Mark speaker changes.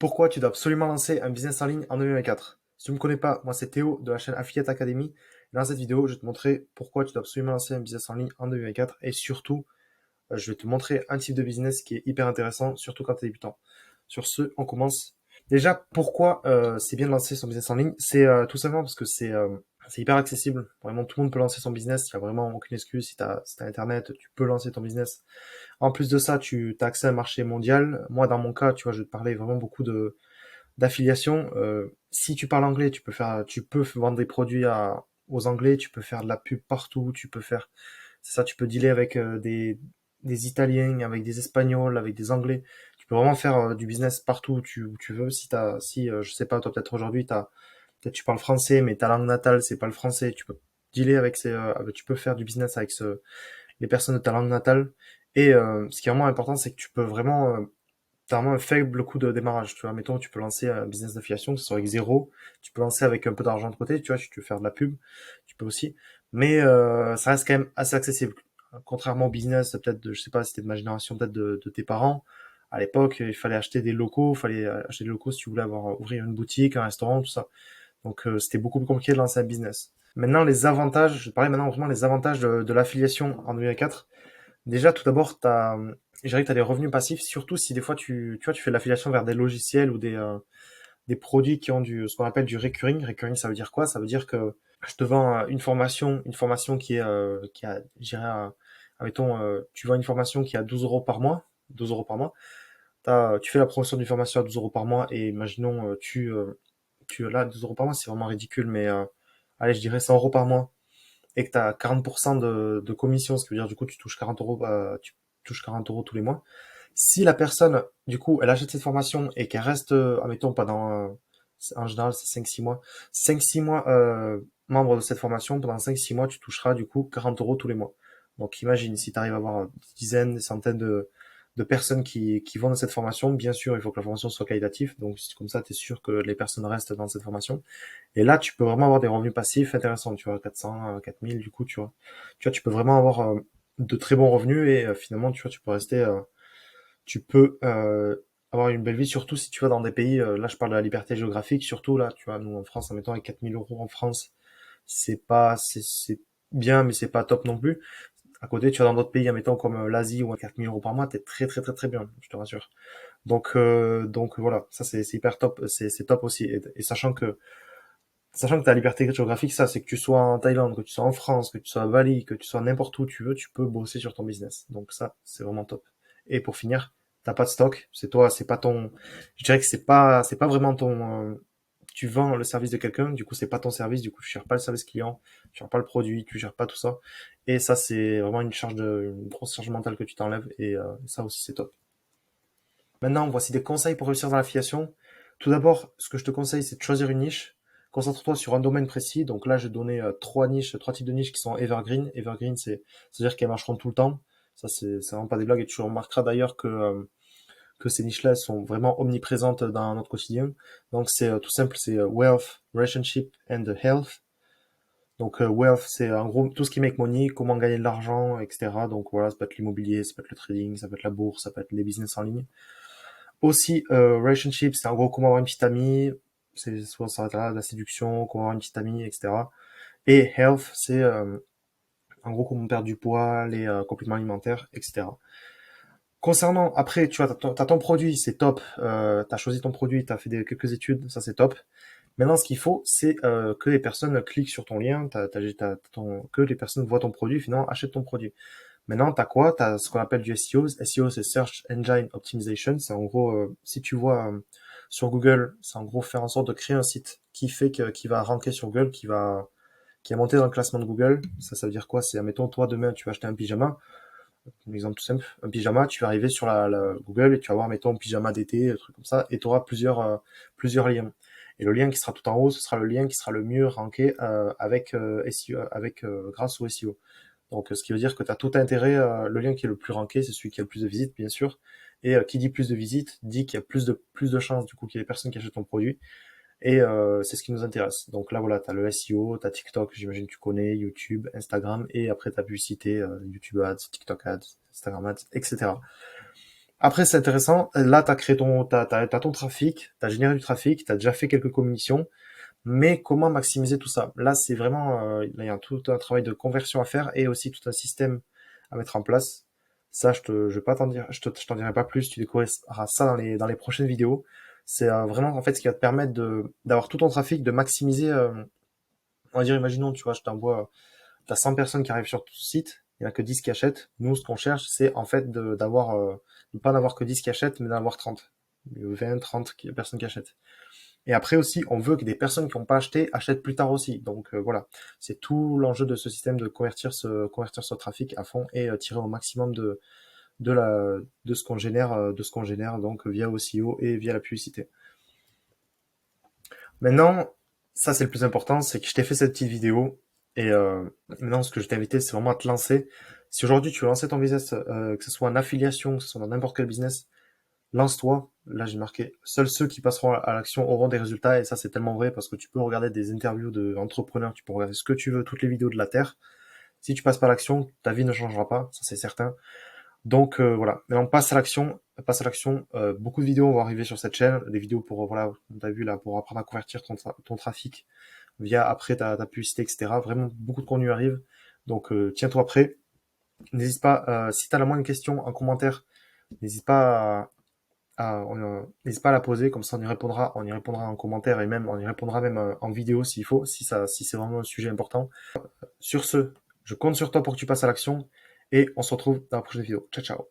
Speaker 1: Pourquoi tu dois absolument lancer un business en ligne en 2024? Si tu ne me connais pas, moi c'est Théo de la chaîne Affiliate Academy. Dans cette vidéo, je vais te montrer pourquoi tu dois absolument lancer un business en ligne en 2024 et surtout, je vais te montrer un type de business qui est hyper intéressant, surtout quand tu es débutant. Sur ce, on commence. Déjà, pourquoi c'est bien de lancer son business en ligne? C'est tout simplement parce que c'est hyper accessible. Vraiment, tout le monde peut lancer son business. Il n'y a vraiment aucune excuse. Si t'as Internet, tu peux lancer ton business. En plus de ça, tu as accès à un marché mondial. Moi, dans mon cas, tu vois, je vais te parler vraiment beaucoup de d'affiliation. Si tu parles anglais, tu peux vendre des produits aux Anglais. Tu peux faire de la pub partout. C'est ça, tu peux dealer avec des Italiens, avec des Espagnols, avec des Anglais. Tu peux vraiment faire du business partout où tu veux. Si je sais pas, toi peut-être aujourd'hui, peut-être tu parles français, mais ta langue natale c'est pas le français. Tu peux dealer tu peux faire du business avec les personnes de ta langue natale. Et ce qui est vraiment important, c'est que tu peux vraiment t'as vraiment un faible coût de démarrage. Tu vois, mettons, tu peux lancer un business d'affiliation, que ce soit avec zéro. Tu peux lancer avec un peu d'argent de côté. Tu vois, si tu veux faire de la pub, tu peux aussi. Mais ça reste quand même assez accessible. Contrairement au business, peut-être je sais pas, si c'était de ma génération, peut-être de tes parents. À l'époque, il fallait acheter des locaux, il fallait acheter des locaux si tu voulais ouvrir une boutique, un restaurant, tout ça. Donc c'était beaucoup plus compliqué de lancer un business. Maintenant, les avantages, je vais te parler maintenant vraiment des avantages de l'affiliation en 2004. Déjà, tout d'abord, je dirais que tu as des revenus passifs, surtout si des fois tu vois, tu fais de l'affiliation vers des logiciels ou des produits qui ont ce qu'on appelle du recurring. Recurring, ça veut dire quoi? Ça veut dire que je te vends une formation qui a, je dirais, admettons, tu vends une formation qui a 12 euros par mois, 12 euros par mois. Tu fais la promotion d'une formation à 12 euros par mois et imaginons, là, 12 euros par mois, c'est vraiment ridicule, mais allez, je dirais 100 euros par mois et que tu as 40% de commission, ce qui veut dire du coup tu touches 40 euros, tu touches 40 euros tous les mois. Si la personne, du coup, elle achète cette formation et qu'elle reste, admettons, en général c'est 5-6 mois, 5-6 mois membre de cette formation, pendant 5-6 mois, tu toucheras du coup 40 euros tous les mois. Donc imagine, si tu arrives à avoir des dizaines, des centaines de personnes qui vont dans cette formation, bien sûr, il faut que la formation soit qualitative, donc comme ça, tu es sûr que les personnes restent dans cette formation. Et là, tu peux vraiment avoir des revenus passifs intéressants, tu vois, 400, 4000, du coup, tu peux vraiment avoir de très bons revenus et finalement, tu vois, tu peux avoir une belle vie, surtout si tu vas dans des pays, là, je parle de la liberté géographique, surtout là, tu vois, nous en France, en mettant avec 4000 euros en France, c'est bien, mais c'est pas top non plus. À côté, tu vas dans d'autres pays, admettons, comme l'Asie ou à 4000 euros par mois, t'es très, très, très, très bien, je te rassure. Donc voilà, ça c'est hyper top, c'est top aussi. Et sachant que ta liberté géographique, ça, c'est que tu sois en Thaïlande, que tu sois en France, que tu sois à Bali, que tu sois n'importe où tu veux, tu peux bosser sur ton business. Donc ça, c'est vraiment top. Et pour finir, t'as pas de stock, c'est toi, c'est pas ton, je dirais que c'est pas vraiment tu vends le service de quelqu'un, du coup, c'est pas ton service, du coup, tu gères pas le service client, tu gères pas le produit, tu gères pas tout ça. Et ça, c'est vraiment une grosse charge mentale que tu t'enlèves et ça aussi, c'est top. Maintenant, voici des conseils pour réussir dans l'affiliation. Tout d'abord, ce que je te conseille, c'est de choisir une niche. Concentre-toi sur un domaine précis. Donc là, j'ai donné trois types de niches qui sont evergreen. Evergreen, c'est-à-dire qu'elles marcheront tout le temps. Ça, c'est vraiment pas des blagues. Et tu remarqueras d'ailleurs que ces niches-là sont vraiment omniprésentes dans notre quotidien. Donc c'est tout simple, c'est wealth, relationship and health. Donc wealth, c'est en gros tout ce qui make money, comment gagner de l'argent, etc. Donc voilà, ça peut être l'immobilier, ça peut être le trading, ça peut être la bourse, ça peut être les business en ligne. Aussi, relationship, c'est en gros comment avoir une petite amie, c'est soit ça va être là, la séduction, comment avoir une petite amie, etc. Et health, c'est en gros comment perdre du poids, les compléments alimentaires, etc. Concernant, après, tu vois, t'as ton produit, c'est top, t'as choisi ton produit, t'as fait quelques études, ça c'est top. Maintenant, ce qu'il faut, c'est que les personnes cliquent sur ton lien, que les personnes voient ton produit, finalement achètent ton produit. Maintenant, t'as quoi? T'as ce qu'on appelle du SEO. SEO, c'est Search Engine Optimization. C'est en gros, si tu vois sur Google, c'est en gros faire en sorte de créer un site qui va ranker sur Google, qui va monter dans le classement de Google. Ça veut dire quoi? C'est, admettons, toi, demain, tu vas acheter un pyjama. Un exemple tout simple. Un pyjama, tu vas arriver sur la Google et tu vas voir, mettons, pyjama d'été, un truc comme ça, et tu auras plusieurs liens. Et le lien qui sera tout en haut, ce sera le lien qui sera le mieux ranké avec SEO, grâce au SEO. Donc, ce qui veut dire que tu as tout intérêt, le lien qui est le plus ranké, c'est celui qui a le plus de visites, bien sûr. Et qui dit plus de visites, dit qu'il y a plus de chances, du coup, qu'il y ait des personnes qui achètent ton produit. Et c'est ce qui nous intéresse. Donc là, voilà, tu as le SEO, tu as TikTok, j'imagine que tu connais, YouTube, Instagram, et après ta publicité, YouTube Ads, TikTok Ads, Instagram Ads, etc. Après, c'est intéressant. Là, t'as créé t'as ton trafic, t'as généré du trafic, t'as déjà fait quelques commissions. Mais comment maximiser tout ça? Là, c'est vraiment, là, il y a tout un travail de conversion à faire et aussi tout un système à mettre en place. Ça, je vais pas t'en dire, je t'en dirai pas plus. Tu découvriras ça dans les prochaines vidéos. C'est vraiment en fait ce qui va te permettre d'avoir tout ton trafic, de maximiser. On va dire, imaginons, tu vois, je t'envoie, t'as 100 personnes qui arrivent sur ton site, il y en a que 10 qui achètent. Nous, ce qu'on cherche, c'est en fait de pas d'avoir que 10 qui achètent, mais d'en avoir 30, 20, 30 personnes qui achètent. Et après aussi, on veut que des personnes qui n'ont pas acheté achètent plus tard aussi. Donc voilà, c'est tout l'enjeu de ce système de convertir ce trafic à fond et tirer au maximum de ce qu'on génère, donc via OCO et via la publicité. Maintenant, ça c'est le plus important, c'est que je t'ai fait cette petite vidéo et maintenant ce que je t'ai invité, c'est vraiment à te lancer. Si aujourd'hui tu veux lancer ton business, que ce soit en affiliation, que ce soit dans n'importe quel business, lance-toi. Là, j'ai marqué, seuls ceux qui passeront à l'action auront des résultats. Et ça, c'est tellement vrai parce que tu peux regarder des interviews d'entrepreneurs, tu peux regarder ce que tu veux, toutes les vidéos de la Terre. Si tu passes pas à l'action, ta vie ne changera pas, ça c'est certain. Donc voilà, maintenant passe à l'action, passe à l'action. Beaucoup de vidéos vont arriver sur cette chaîne, des vidéos pour, voilà, comme tu as vu là, pour apprendre à convertir ton trafic via après ta publicité, etc. Vraiment, beaucoup de contenu arrive. Donc tiens-toi prêt. N'hésite pas, si tu as la moindre question en commentaire, n'hésite pas n'hésite pas à la poser, comme ça on y répondra en commentaire et même on y répondra même en vidéo s'il faut, si c'est vraiment un sujet important. Sur ce, je compte sur toi pour que tu passes à l'action et on se retrouve dans la prochaine vidéo. Ciao, ciao.